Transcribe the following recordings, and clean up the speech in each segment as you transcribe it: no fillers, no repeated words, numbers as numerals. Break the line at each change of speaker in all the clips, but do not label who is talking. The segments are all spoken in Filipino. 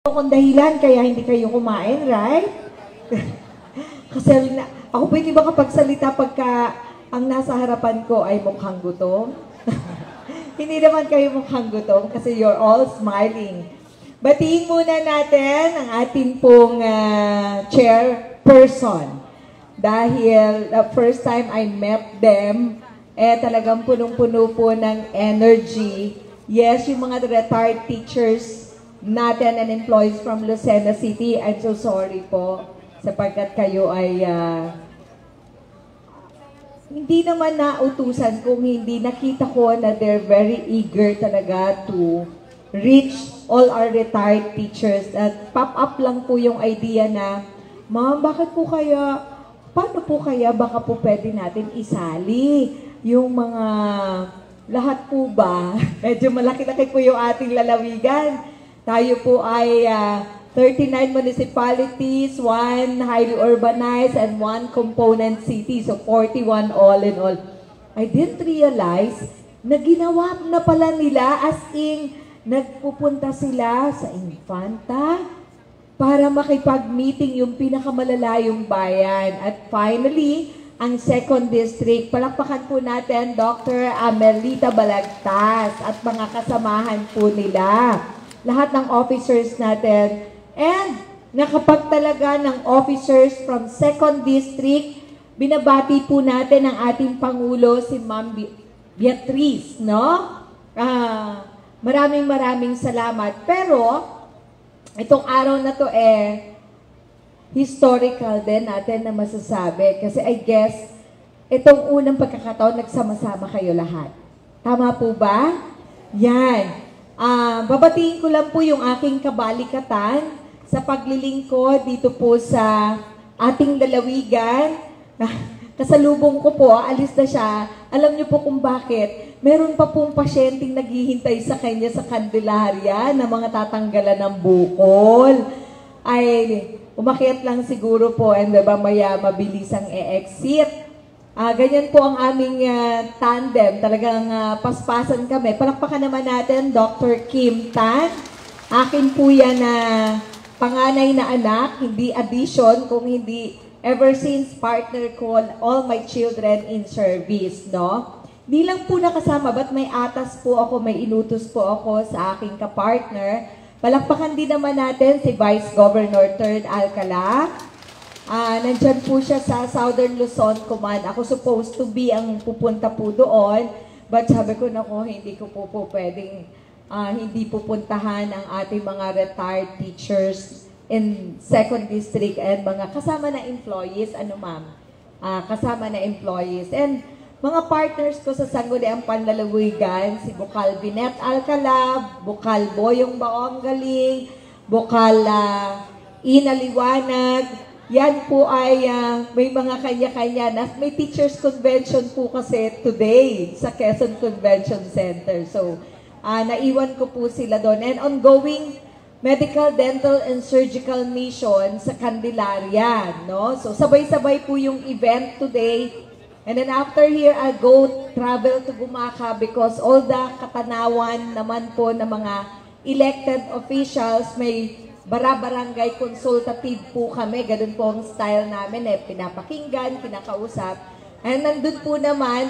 Kung dahilan kaya hindi kayo kumain, right? Kasi ako pwede ba kapagsalita pagka ang nasa harapan ko ay mukhang gutom? Hindi naman kayo mukhang gutom kasi you're all smiling. Batiin muna natin ang ating pong chairperson. Dahil the first time I met them, talagang punong-puno po ng energy. Yes, yung mga retired teachers natin and employees from Lucena City, I'm so sorry po sapagkat kayo ay hindi naman nautusan kung hindi nakita ko na they're very eager talaga to reach all our retired teachers. At pop up lang po yung idea na, ma'am, bakit po kaya, paano po kaya baka po pwede natin isali yung mga lahat po ba? Medyo malaki-laki po yung ating lalawigan. Tayo po ay 39 municipalities, 1 highly urbanized, and 1 component city. So 41 all in all. I didn't realize na ginawa na pala nila as in nagpupunta sila sa Infanta para makipag-meeting yung pinakamalalayong bayan. At finally, ang 2nd District, palakpakan po natin Dr. Amelita Balagtas at mga kasamahan po nila. Lahat ng officers natin. And nakapagtalaga ng officers from 2nd District, binabati po natin ang ating Pangulo, si Ma'am Beatriz, no? Maraming salamat. Pero, itong araw na to historical din natin na masasabi. Kasi I guess, itong unang pagkakataon, nagsama-sama kayo lahat. Tama po ba? Yan. Babatiin ko lang po yung aking kabalikatan sa paglilingkod dito po sa ating lalawigan. Kasalubong ko po, alis na siya. Alam niyo po kung bakit. Meron pa pong pasyenteng naghihintay sa kanya sa Candelaria na mga tatanggalan ng bukol. Ay, umakyat lang siguro po and maya mabilis ang e-exit. Ganyan po ang aming tandem. Talagang paspasan kami. Palakpakan naman natin, Dr. Kim Tan. Akin po yan na panganay na anak, hindi addition, kung hindi ever since partner ko, all my children in service, no? Di lang po nakasama, but may atas po ako, may inutos po ako sa aking kapartner. Palakpakan din naman natin si Vice Governor Third Alcala. Nandyan po siya sa Southern Luzon Command. Ako supposed to be ang pupunta po doon. But sabi ko, nako, hindi ko po pwedeng hindi pupuntahan ang ating mga retired teachers in 2nd District and mga kasama na employees. Ano ma'am? Kasama na employees. And mga partners ko sa Sangguniang Panlalawigan, si Bukal Binet Alcala, Bukal Boyong Baong Galing, Bukal Ina Liwanag. Yan po ay may mga kanya-kanya. May teachers convention po kasi today sa Quezon Convention Center. So, naiwan ko po sila doon. And ongoing medical, dental, and surgical mission sa Candelaria. No? So, sabay-sabay po yung event today. And then after here, I'll go travel to Gumaca because all the katanawan naman po ng mga elected officials may bara-barangay consultative po kami. Ganun po ang style namin pinapakinggan, kinakausap. And nandun po naman,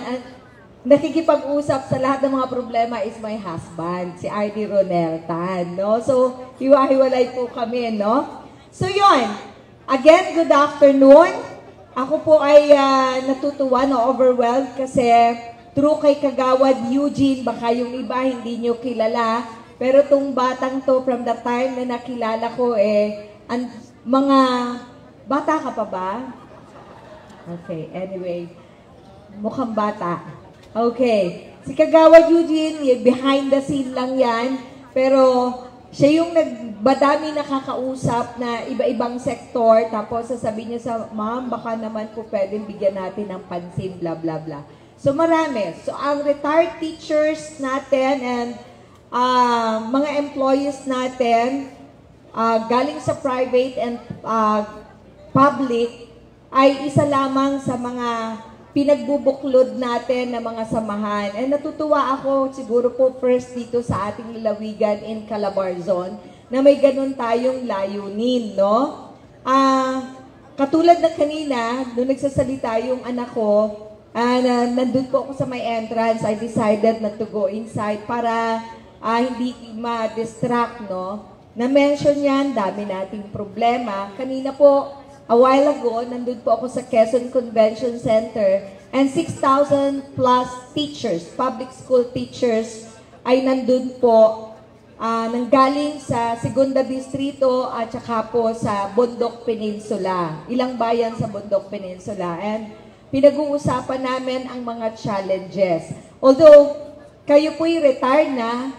nakikipag-usap sa lahat ng mga problema is my husband, si R.D. Ronel Tan, no? So, hiwa-hiwalay po kami, no? So, yun. Again, good afternoon. Ako po ay natutuwa, overwhelmed kasi through kay Kagawad Eugene, baka yung iba hindi nyo kilala, pero itong batang to, from the time na nakilala ko, mga bata ka pa ba? Okay, anyway, mukhang bata. Okay, si Kagawad Eugene, behind the scene lang yan, pero siya yung madami nakakausap na iba-ibang sektor, tapos sasabihin niya sa, ma'am, baka naman po pwedeng bigyan natin ng pansin, blah, blah, blah. So marami. So ang retired teachers natin and mga employees natin galing sa private and public ay isa lamang sa mga pinagbubuklod natin na mga samahan. And natutuwa ako siguro po first dito sa ating lalawigan in Calabarzon na may ganun tayong layunin, no? Katulad ng kanina, nung nagsasalita yung anak ko, nandun po ako sa may entrance, I decided not to go inside para hindi ma-distract, no? Na-mention yan, dami nating problema. Kanina po, a while ago, nandun po ako sa Quezon Convention Center and 6,000 plus teachers, public school teachers, ay nandun po nanggaling sa Segunda Distrito at saka po sa Bundok Peninsula. Ilang bayan sa Bundok Peninsula. And pinag-uusapan namin ang mga challenges. Although, kayo po'y retired na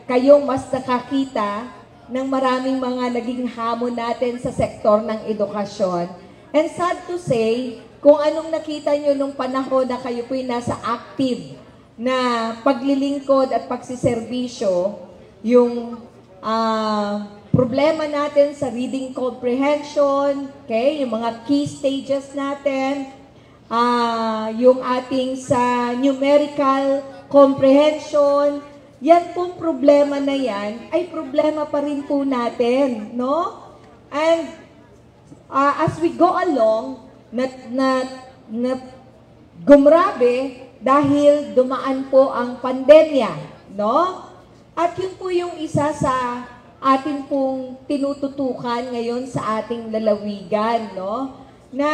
kayong mas nakakita ng maraming mga naging hamon natin sa sektor ng edukasyon. And sad to say, kung anong nakita nyo nung panahon na kayo po'y nasa active na paglilingkod at pagsiservisyo, yung problema natin sa reading comprehension, okay, yung mga key stages natin, yung ating sa numerical comprehension, yan pong problema na yan, ay problema pa rin po natin, no? And as we go along, gumrabe, dahil dumaan po ang pandemya, no? At yun po yung isa sa atin pong tinututukan ngayon sa ating lalawigan, no? Na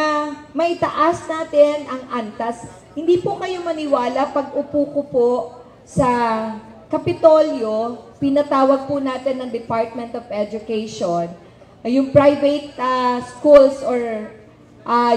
may taas natin ang antas. Hindi po kayo maniwala pag upo ko po sa Kapitolyo, pinatawag po natin ng Department of Education, yung private schools or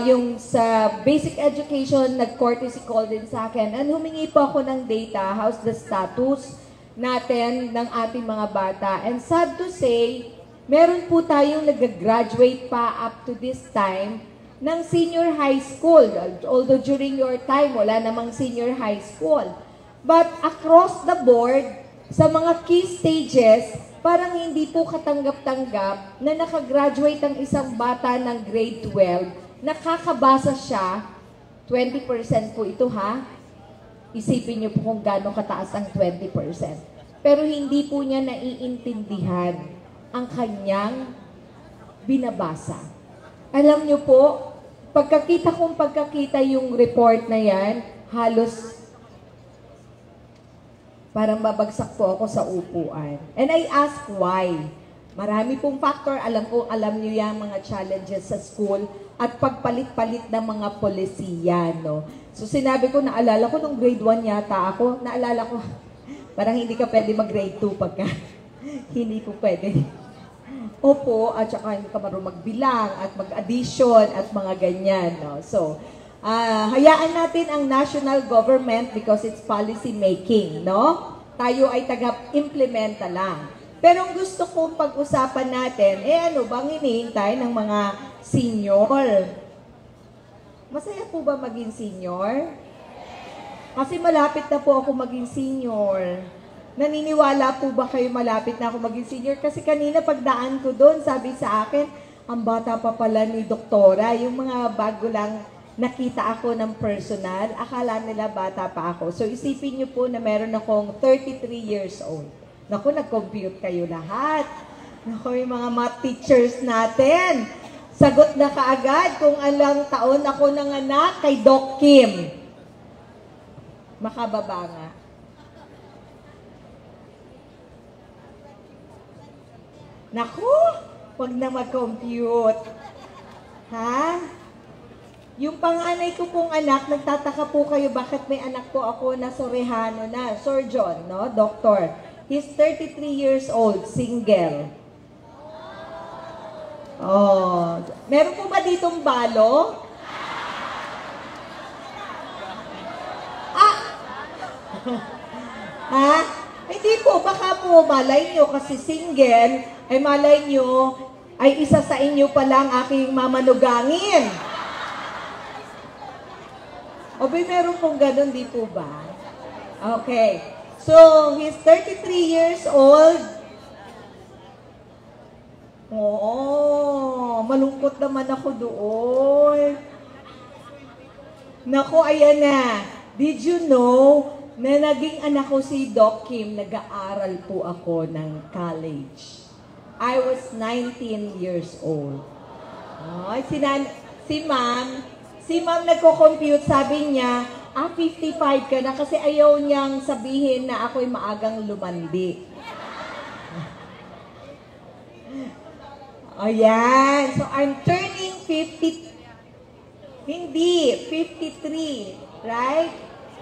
yung sa basic education, nag-courtesy call din sa akin. And humingi po ako ng data, how's the status natin ng ating mga bata. And sad to say, meron po tayong nag-graduate pa up to this time ng senior high school. Although during your time, wala namang senior high school. But across the board, sa mga key stages, parang hindi po katanggap-tanggap na nakagraduate ang isang bata ng grade 12, nakakabasa siya, 20% po ito ha, isipin niyo po kung gaano kataas ang 20%. Pero hindi po niya naiintindihan ang kanyang binabasa. Alam niyo po, pagkakita yung report na yan, halos parang babagsak po ako sa upuan. And I ask why. Marami pong factor, alam niyo yan, mga challenges sa school at pagpalit-palit ng mga polisiya, no? So sinabi ko, naalala ko nung grade 1 yata ako, naalala ko, parang hindi ka pwede mag-grade 2 pagka hindi ko pwede. Opo, at saka hindi ka marunong magbilang at mag-addition at mga ganyan, no? So, hayaan natin ang national government because it's policy making, no? Tayo ay taga-implementa lang. Pero ang gusto kong pag-usapan natin, ano bang hinihintay ng mga senior? Masaya po ba maging senior? Kasi malapit na po ako maging senior. Naniniwala po ba kayo malapit na ako maging senior? Kasi kanina pagdaan ko doon, sabi sa akin, ang bata pa pala ni Doktora, yung mga bago lang nakita ako ng personal, akala nila bata pa ako. So isipin niyo po na meron akong 33 years old. Naku, nag-compute kayo lahat. Naku, yung mga math teachers natin. Sagot na kaagad kung alang taon ako nanganak kay Doc Kim. Makababa nga. Naku, wag na mag-compute. Ha? Yung panganay ko pong anak, nagtataka po kayo bakit may anak po ako na Sorehano na, surgeon, no? Doctor. He's 33 years old, single. Oh, meron po ba ditong balo? Ha? Hindi po, baka po malay nyo kasi single, ay malay nyo, ay isa sa inyo pa lang aking mamanugangin. O ba meron pong ganun, di po ba? Okay. So, he's 33 years old. Oo, malungkot naman ako doon. Naku, ayan na. Did you know na naging anak ko si Doc Kim, nag-aaral po ako ng college. I was 19 years old. Oh, si ma'am nagko-compute, sabi niya, 55 ka na kasi ayaw niyang sabihin na ako'y maagang lumandi. O yan. So, I'm turning 53. Right?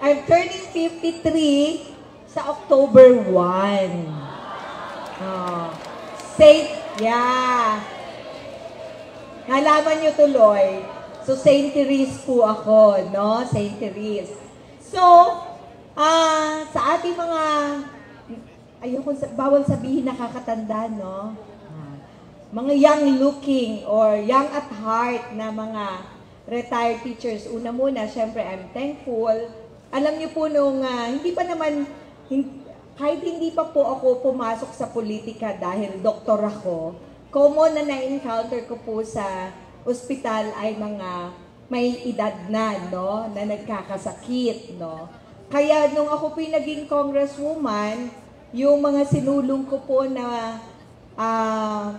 I'm turning 53 sa October 1. Oh. Nalaman niyo tuloy. So, Saint Therese po ako, no? Saint Therese. So, sa ating mga, bawal sabihin nakakatanda, no? Mga young looking or young at heart na mga retired teachers. Una muna, syempre, I'm thankful. Alam niyo po nung, kahit hindi pa po ako pumasok sa politika dahil doktor ako, common na na-encounter ko po sa ospital ay mga may edad na, no? Na nagkakasakit, no? Kaya nung ako po naging congresswoman, yung mga sinulong ko po na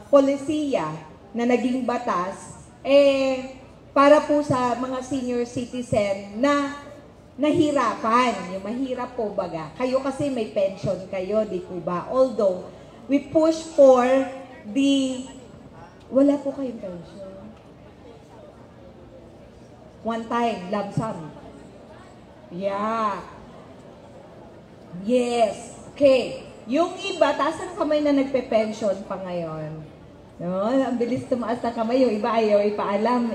polisiya na naging batas, para po sa mga senior citizen na nahirapan, yung mahirap po baga. Kayo kasi may pension kayo, di po ba? Although, we push for wala po kayong pension. One time, lump sum. Yeah. Yes. Okay. Yung iba, taas ang kamay na nagpe-pension pa ngayon. No? Ang bilis tumaas na kamay. Yung iba ayaw ipaalam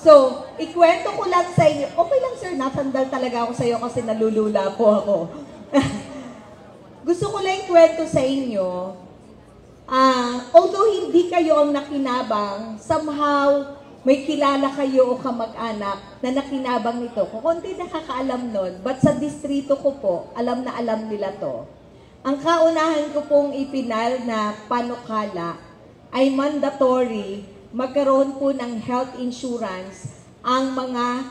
So, ikwento ko lang sa inyo. Okay lang sir, natandal talaga ako sa iyo kasi nalulula po ako. Gusto ko lang ikwento sa inyo. Although hindi kayo ang nakinabang, somehow may kilala kayo o kamag-anak na nakinabang nito. Kung konti nakakaalam nun, but sa distrito ko po, alam na alam nila to. Ang kaunahan ko pong ipinal na panukala ay mandatory magkaroon po ng health insurance ang mga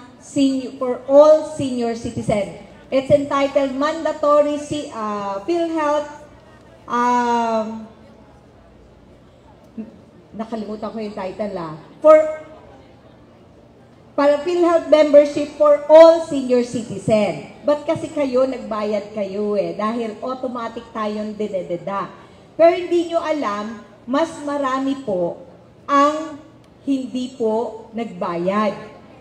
for all senior citizen. It's entitled Mandatory PhilHealth nakalimutan ko yung title para PhilHealth membership for all senior citizen. Ba't kasi kayo, nagbayad kayo dahil automatic tayong dinededa. Pero hindi nyo alam, mas marami po ang hindi po nagbayad.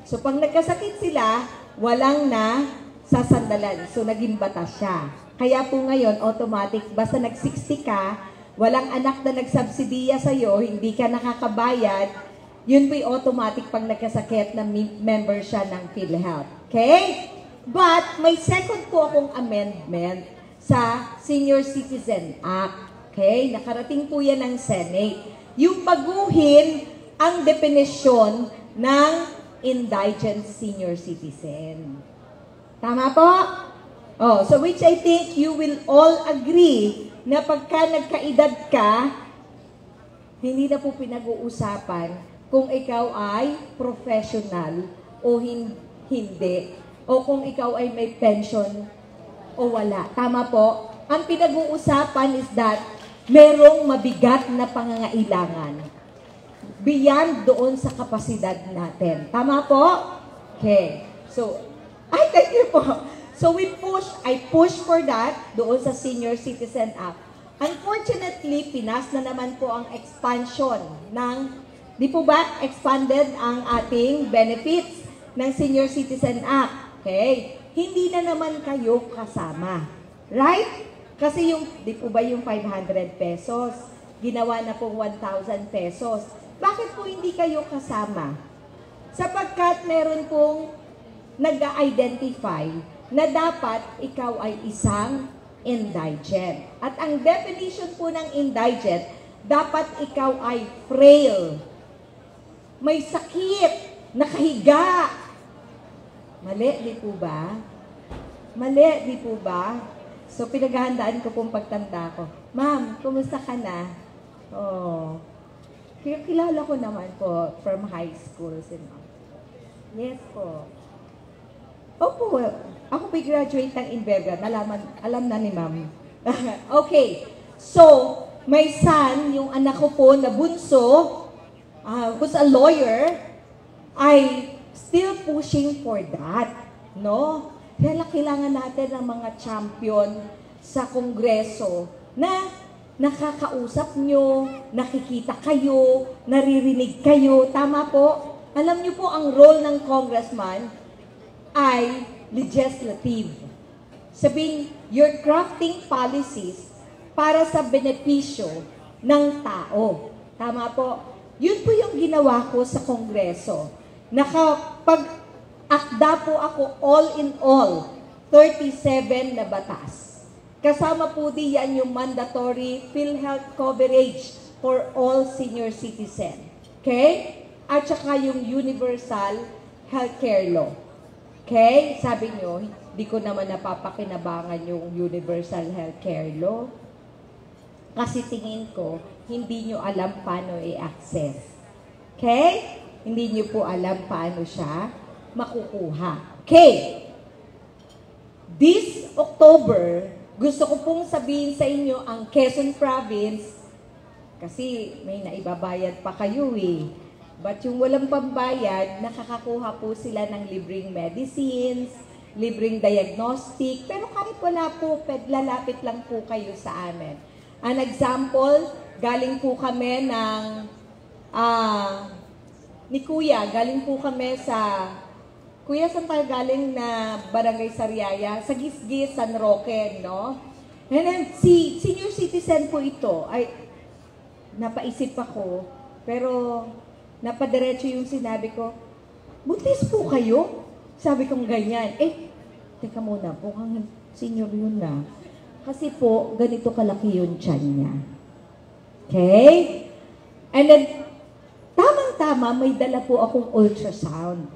So, pag nagkasakit sila, walang na sasandalan. So, naging batas siya. Kaya po ngayon, automatic, basta nag-60 ka, walang anak na nagsubsidiya sa'yo, hindi ka nakakabayad, yun po'y automatic pag nagkasakit na member siya ng PhilHealth. Okay? But, may second po akong amendment sa Senior Citizen Act. Okay? Nakarating po yan ng Senate. Yung baguhin ang definisyon ng indigent senior citizen. Tama po? So which I think you will all agree na pagka nagkaedad ka, hindi na po pinag-uusapan kung ikaw ay professional o hindi. O kung ikaw ay may pension o wala. Tama po? Ang pinag-uusapan is that merong mabigat na pangangailangan beyond doon sa kapasidad natin. Tama po? Okay. So, thank you po. So, I push for that doon sa Senior Citizen Act. Unfortunately, pinas na naman po ang expansion di po ba, expanded ang ating benefits ng Senior Citizen Act. Okay? Hindi na naman kayo kasama. Right? Kasi di po ba yung 500 pesos, ginawa na pong 1,000 pesos. Bakit po hindi kayo kasama? Sapagkat meron pong nag-identify na dapat ikaw ay isang indigent. At ang definition po ng indigent, dapat ikaw ay frail, may sakit, nakahiga. Mali, di po ba? Mali, di po ba? So, pinaghahandaan ko pong pagtanda ko. Ma'am, kumusta ka na? Kilala ko naman po from high school. Yes po. Opo. Ako po'y graduate ng Inverga. Alam na ni ma'am. Okay. So, my son, yung anak ko po na bunso, who's a lawyer, ay still pushing for that. No? Kaya kailangan natin ng mga champion sa Kongreso na nakakausap nyo, nakikita kayo, naririnig kayo. Tama po? Alam nyo po, ang role ng congressman ay legislative. Sabihin, you're crafting policies para sa benepisyo ng tao. Tama po? Yun po yung ginawa ko sa Kongreso. Nakapag-akda po ako all in all, 37 na batas. Kasama po diyan yung mandatory PhilHealth coverage for all senior citizen. Okay? At saka yung universal healthcare law. Okay? Sabi nyo, hindi ko naman napapakinabangan yung universal healthcare law. Kasi tingin ko, hindi nyo alam paano i-access. Okay? Hindi nyo po alam paano siya makukuha. Okay? This October, gusto ko pong sabihin sa inyo ang Quezon Province, kasi may naibabayad pa kayo eh. But yung walang pambayad, nakakakuha po sila ng libreng medicines, libreng diagnostic, pero kahit wala po, lalapit lang po kayo sa amin. An example, galing po kami ng, ni Kuya, galing po kami sa, Kuya, saan tayo galing na Barangay Sariaya? Sa Gisgis, San Roque, no? And then, si senior citizen po ito, ay, napaisip ako, pero napadiretso yung sinabi ko, buntis po kayo? Sabi kong ganyan. Teka muna, mukhang senior yun na. Kasi po, ganito kalaki yung tiyan niya. Okay? And then, tamang-tama, may dala po akong ultrasound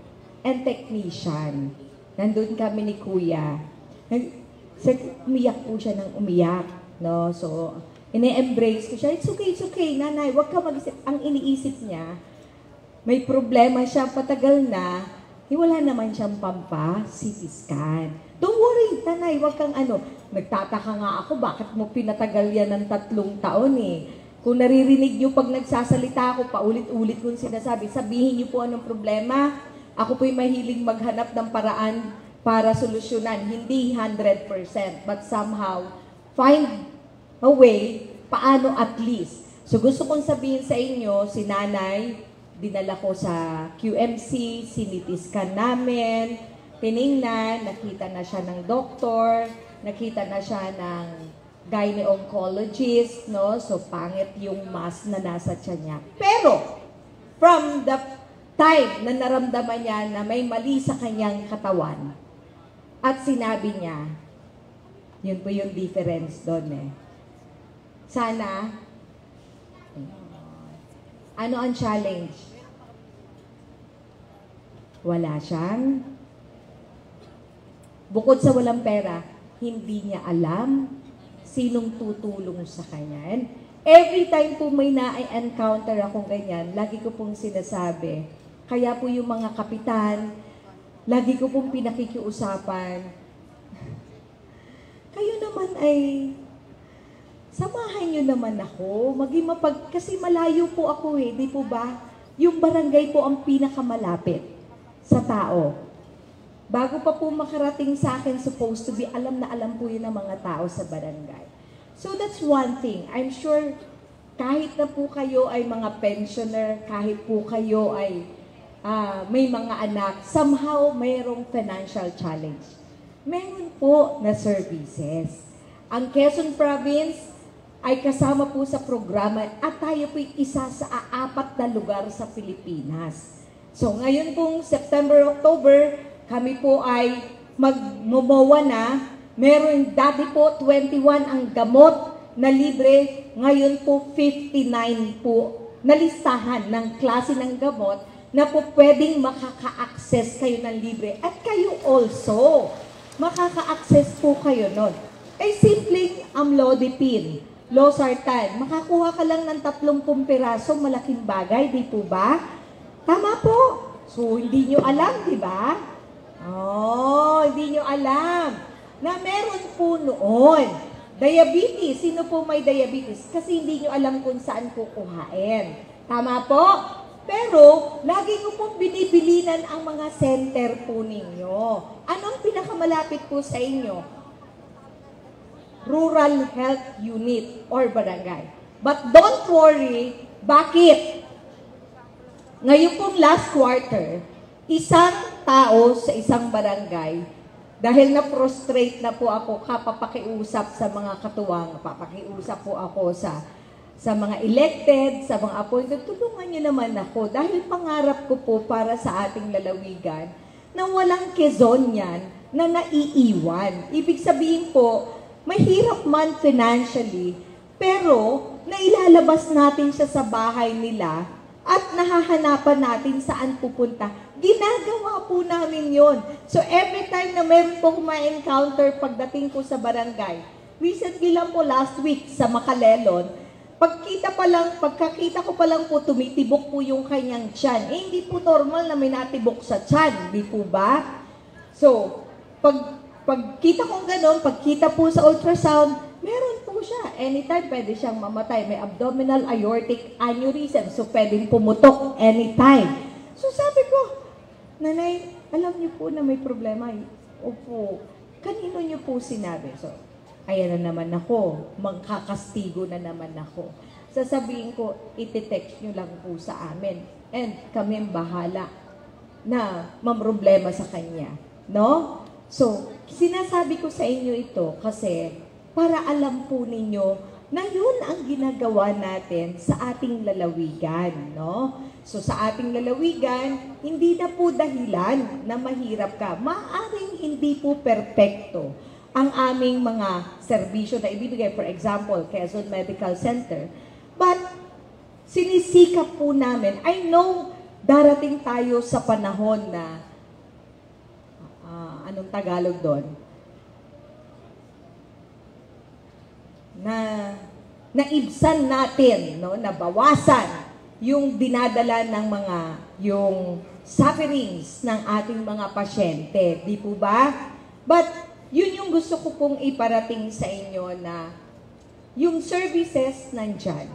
and technician. Nandun kami ni Kuya. Umiyak po siya ng umiyak. No? So, ine-embrace ko siya. It's okay, nanay, wag ka mag-isip. Ang iniisip niya, may problema siya, patagal na, wala naman siyang CT scan. Don't worry, nanay, wag kang Nagtataka nga ako, bakit mo pinatagal yan ng 3 taon eh. Kung naririnig niyo pag nagsasalita ako, paulit-ulit kong sinasabi, sabihin niyo po anong problema. Ako po'y mahiling maghanap ng paraan para solusyonan. Hindi 100%, but somehow, find a way, paano at least. So gusto kong sabihin sa inyo, si nanay, dinala ko sa QMC, sinitiskan namin, tiningnan, nakita na siya ng doktor, nakita na siya ng gyne-oncologist, no? So pangit yung mass na nasa tiyan niya. Pero, from the time na naramdaman niya na may mali sa kanyang katawan, at sinabi niya, yun po yung difference doon eh. Sana, ano ang challenge? Wala siyang, bukod sa walang pera, hindi niya alam sinong tutulong sa kanya. And every time po may na-encounter akong ganyan, lagi ko pong sinasabi, kaya po yung mga kapitan, lagi ko pong pinakikiusapan, kayo naman ay, samahan nyo naman ako, kasi malayo po ako eh, di po ba? Yung barangay po ang pinakamalapit sa tao. Bago pa po makarating sa akin, supposed to be, alam na alam po yun ng mga tao sa barangay. So that's one thing. I'm sure kahit na po kayo ay mga pensioner, kahit po kayo ay may mga anak, somehow mayroong financial challenge. Meron po na services. Ang Quezon Province ay kasama po sa programa at tayo po isa sa 4 na lugar sa Pilipinas. So ngayon pong September, October, kami po ay magmomowa na. Meron dati po 21 ang gamot na libre. Ngayon po 59 po na listahan ng klase ng gamot na po pwedeng makaka-access kayo ng libre. At kayo also, makaka-access po kayo nun. Ay simpleng amlodipine, losartan. Makakuha ka lang ng 30 piraso, malaking bagay, di po ba? Tama po. So, hindi nyo alam, di ba? Oh, hindi nyo alam na meron po noon. Diabetes. Sino po may diabetes? Kasi hindi nyo alam kung saan kukuhain. Tama po? Pero, lagi nyo pong binibilinan ang mga center po ninyo. Anong pinakamalapit po sa inyo? Rural Health Unit or barangay. But don't worry, bakit? Ngayon pong last quarter, isang tao sa isang barangay, dahil na-frustrate na po ako kapapakiusap sa mga katuwang, papakiusap po ako sa mga elected, sa mga appointed, tulungan niyo naman ako dahil pangarap ko po para sa ating lalawigan na walang Quezon yan na naiiwan. Ibig sabihin po, mahirap man financially, pero nailalabas natin siya sa bahay nila at nahahanapan natin saan pupunta. Ginagawa po namin yon. So every time na meron po ma-encounter pagdating ko sa barangay, recently lang po last week sa Makalelon, pagkakita ko pa lang po, tumitibok po yung kanyang tiyan. Eh, hindi po normal na may natibok sa tiyan, di po ba? So, pagkita kong ganon, pagkita po sa ultrasound, meron po siya. Anytime pwede siyang mamatay. May abdominal aortic aneurysm. So, pwedeng pumutok anytime. So, sabi ko, Nanay, alam niyo po na may problema. Opo. Kanino niyo po sinabi? So, ayan na naman ako. Magkakastigo na naman ako. Sasabihin ko, iti-text niyo lang po sa amin. And kami ang bahala na mamroblema sa kanya. No? So, sinasabi ko sa inyo ito kasi para alam po ninyo na yun ang ginagawa natin sa ating lalawigan, no? So, sa ating lalawigan, hindi na po dahilan na mahirap ka. Maaring hindi po perpekto ang aming mga serbisyo na ibibigay. For example, Quezon Medical Center. But, sinisikap po namin. I know, darating tayo sa panahon na, anong Tagalog doon? Na naibsan natin, no, nabawasan yung dinadala ng yung sufferings ng ating mga pasyente. Di po ba? But, yun yung gusto ko pong iparating sa inyo na yung services nandyan.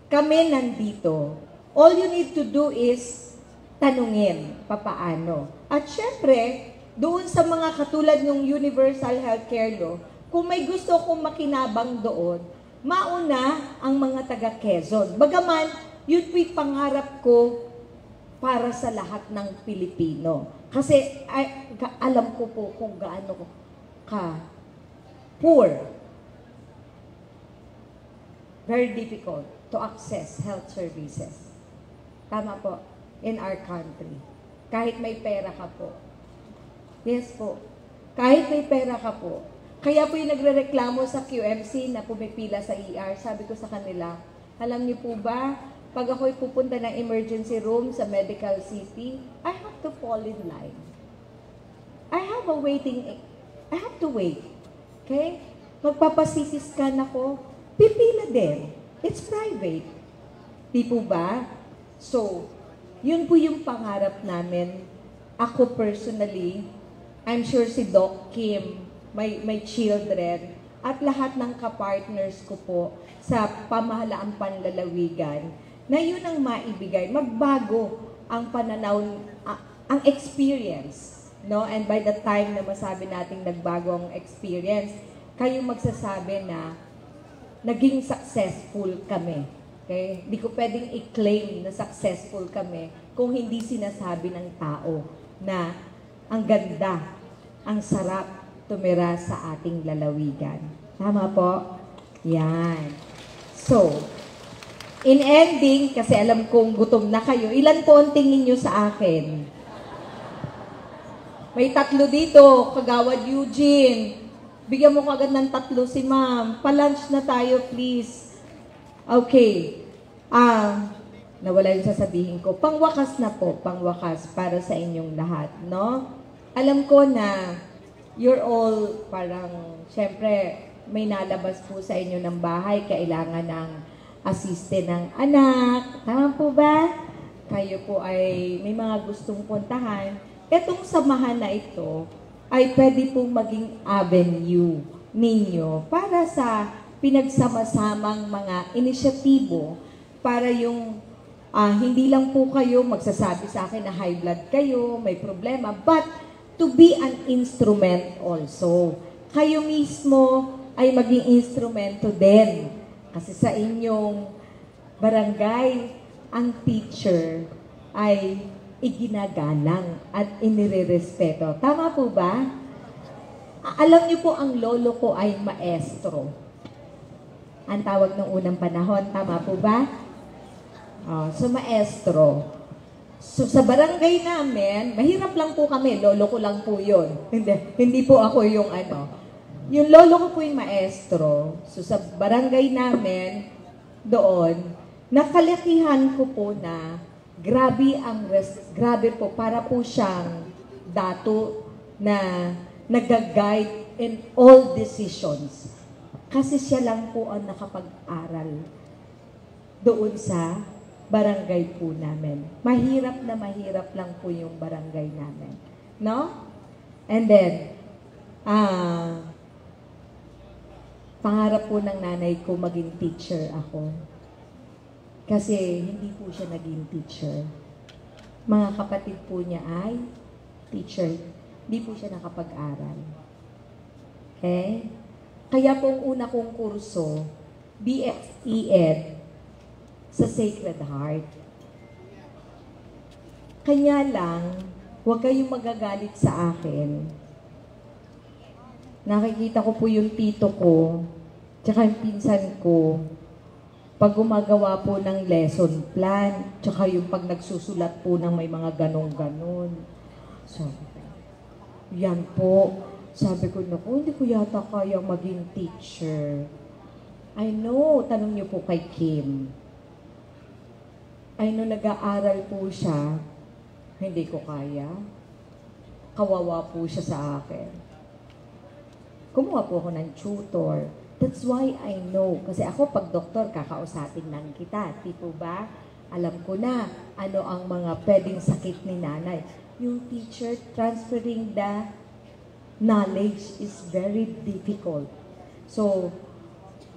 Kami nandito. All you need to do is tanungin papaano. At syempre, doon sa mga katulad ng Universal Healthcare Law, kung may gusto kong makinabang doon, mauna ang mga taga Quezon. Bagaman, yun po'y pangarap ko para sa lahat ng Pilipino. Kasi alam ko po kung gaano ka poor, very difficult to access health services. Tama po, in our country. Kahit may pera ka po. Yes po. Kahit may pera ka po. Kaya po yung nagrereklamo sa QMC na pumipila sa ER, sabi ko sa kanila, alam niyo po ba, pag ako'y pupunta ng emergency room sa Medical City, I have to fall in line. I have to wait. Okay? Magpapasisiskan ako, pipila din. It's private. Di po ba? So, yun po yung pangarap namin. Ako personally, I'm sure si Doc Kim, may children, at lahat ng kapartners ko po sa pamahalaang panlalawigan, na yun ang maibigay. Magbago ang pananaw, ang experience. No? And by the time na masabi nating nagbago ang experience, kayo magsasabi na naging successful kami. Okay? Hindi ko pwedeng i-claim na successful kami kung hindi sinasabi ng tao na ang ganda, ang sarap tumira sa ating lalawigan. Tama po? Yan. So, in ending, kasi alam kong gutom na kayo, ilan po ang tingin nyo sa akin? May 3 dito, Kagawad Eugene. Bigyan mo kagad ng 3 si ma'am. Pa-lunch na tayo, please. Okay. Nawala yung sasabihin ko. Pangwakas na po, pangwakas para sa inyong lahat, no? Alam ko na you're all parang, syempre, may nalabas po sa inyo ng bahay, kailangan ng asiste ng anak. Tama po ba? Kayo po ay may mga gustong puntahan. Etong samahan na ito ay pwede pong maging avenue ninyo para sa pinagsama-samang mga inisyatibo para yung hindi lang po kayo magsasabi sa akin na high blood kayo, may problema, but to be an instrument also. Kayo mismo ay maging instrumento din. Kasi sa inyong barangay, ang teacher ay iginagalang at inirerespeto. Tama po ba? Alam niyo po, ang lolo ko ay maestro. Ang tawag ng unang panahon, tama po ba? So maestro. So sa barangay namin, mahirap lang po kami, lolo ko lang po yun. Hindi po ako yung ano. Yung lolo ko po yung maestro. So sa barangay namin, doon, nakalakihan ko po na grabe po, para po siyang dato na nag-guide in all decisions. Kasi siya lang po ang nakapag-aral doon sa barangay po namin. Mahirap lang po yung barangay namin. No? And then, pangarap po ng nanay ko maging teacher ako. Kasi hindi po siya naging teacher. Mga kapatid po niya ay teacher. Hindi po siya nakapag-aral. Okay? Kaya po ang una kong kurso, BSED, sa Sacred Heart. Kanya lang, huwag kayong magagalit sa akin. Nakikita ko po yung tito ko, tsaka yung pinsan ko, pag gumagawa po ng lesson plan, tsaka yung pag nagsusulat po ng may mga ganon-ganon. So, yan po. Sabi ko, naku, hindi ko yata kaya maging teacher. I know, tanong niyo po kay Kim. I know, nag-aaral po siya, hindi ko kaya. Kawawa po siya sa akin. Kumuha po ako ng tutor. That's why I know. Kasi ako, pag doktor, kakausapin lang kita. Di po ba? Alam ko na ano ang mga pwedeng sakit ni nanay. Yung teacher, transferring the knowledge is very difficult. So,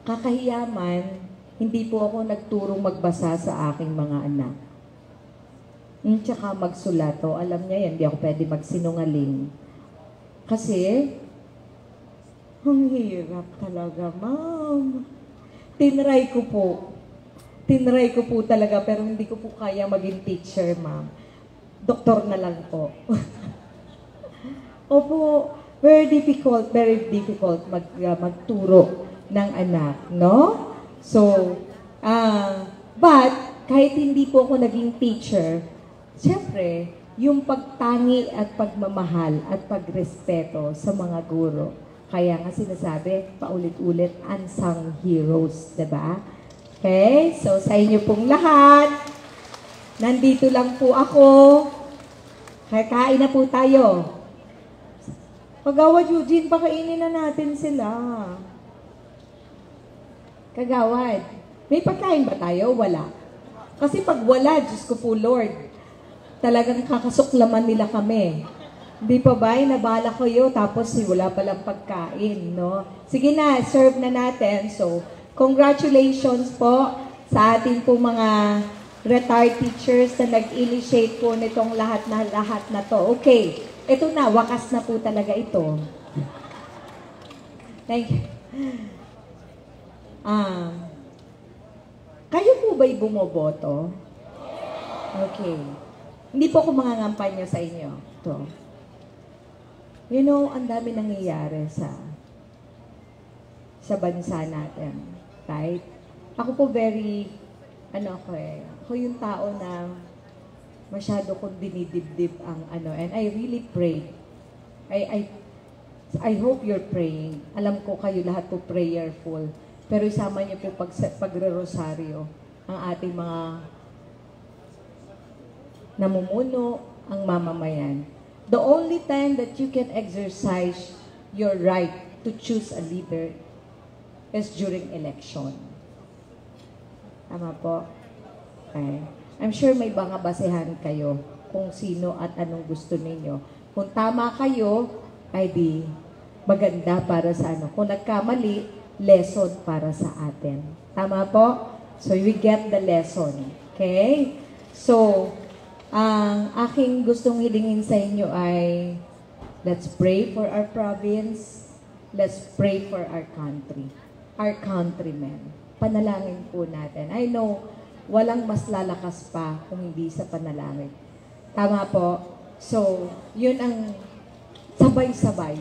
kakahiyaman, hindi po ako nagturong magbasa sa aking mga anak. Tsaka magsulat. O, alam niya yan, hindi ako pwede magsinungaling. Kasi, ang hirap talaga, ma'am. Tinry ko po talaga, pero hindi ko po kaya maging teacher, ma'am. Doktor na lang po. Opo, very difficult magturo ng anak, no? So, but, kahit hindi po ako naging teacher, siyempre, yung pagtangi at pagmamahal at pagrespeto sa mga guro. Kaya nga sinasabi, paulit-ulit, unsung heroes, diba? Okay? So, sa inyo pong lahat, nandito lang po ako. Kain na po tayo. Kagawad Eugene, pakainin na natin sila. Kagawad, may pagkain ba tayo? Wala. Kasi pag wala, Diyos ko po Lord, talagang kakasuklaman nila kami. Hindi pa ba? Nabala ko yun, tapos wala palang pagkain, no? Sige na, serve na natin. So, congratulations po sa ating po mga retired teachers na nag-initiate po nitong lahat na to. Okay, ito na, wakas na po talaga ito. Thank you. Kayo po ba'y bumoboto? Okay. Hindi po ako mangangampanya sa inyo. Ito. You know, ang dami nangyayari sa bansa natin. Right? Ako po ako yung tao na masyado kong dinidibdib ang and I really pray. I hope you're praying. Alam ko kayo lahat po prayerful. Pero isama niyo po pagre-rosaryo ang ating mga namumuno, ang mamamayan. The only time that you can exercise your right to choose a leader is during election. Tama po? Okay. I'm sure may mga basehan kayo kung sino at anong gusto ninyo. Kung tama kayo, ay di maganda para sa ano. Kung nagkamali, lesson para sa atin. Tama po? So, we get the lesson. Okay? So, ang aking gustong hilingin sa inyo ay let's pray for our province. Let's pray for our country. Our countrymen. Panalangin po natin. I know, walang mas lalakas pa kung hindi sa panalangin. Tama po? So, yun ang sabay-sabay.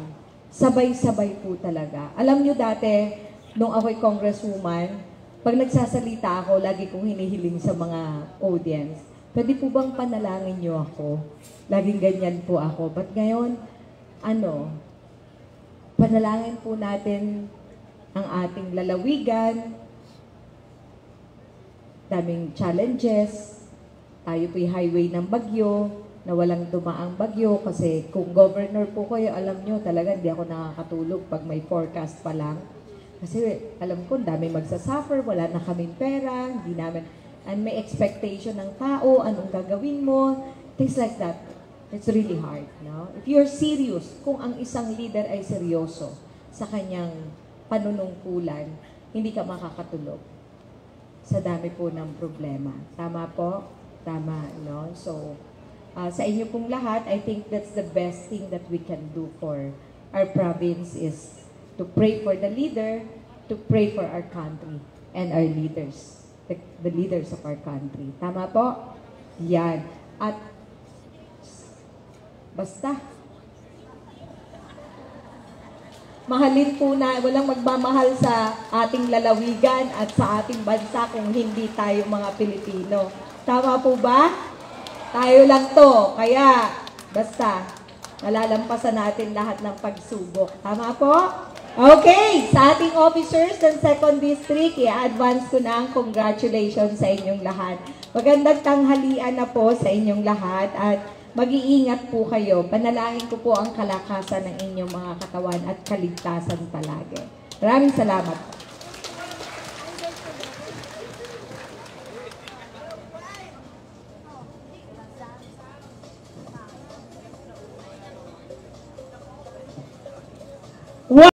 Sabay-sabay po talaga. Alam nyo dati, nung ako'y congresswoman, pag nagsasalita ako, lagi kong hinihiling sa mga audience, pwede po bang panalangin nyo ako? Laging ganyan po ako. But ngayon, panalangin po natin ang ating lalawigan, daming challenges, tayo po'y highway ng bagyo, na walang dumaang bagyo, kasi kung governor po kayo, alam nyo talaga hindi ako nakakatulog pag may forecast pa lang. Kasi alam ko, dami magsasuffer, wala na kaming pera, hindi namin, and may expectation ng tao, anong gagawin mo, things like that. It's really hard, no? If you're serious, kung ang isang leader ay seryoso sa kanyang panunungkulan, hindi ka makakatulog sa dami po ng problema. Tama po? Tama, no? So, sa inyo pong lahat, I think that's the best thing that we can do for our province is to pray for the leader, to pray for our country and our leaders, the leaders of our country. Tama po? Yan. At basta, mahalin po na, walang magmamahal sa ating lalawigan at sa ating bansa kung hindi tayo mga Pilipino. Tama po ba? Tayo lang to. Kaya, basta, malalampasan natin lahat ng pagsubok. Tama po? Okay, sa ating officers ng 2nd District, i-advance ko na ang congratulations sa inyong lahat. Magandang tanghalian na po sa inyong lahat at mag-iingat po kayo. Panalangin ko po ang kalakasan ng inyong mga katawan at kaligtasan palagi. Maraming salamat po.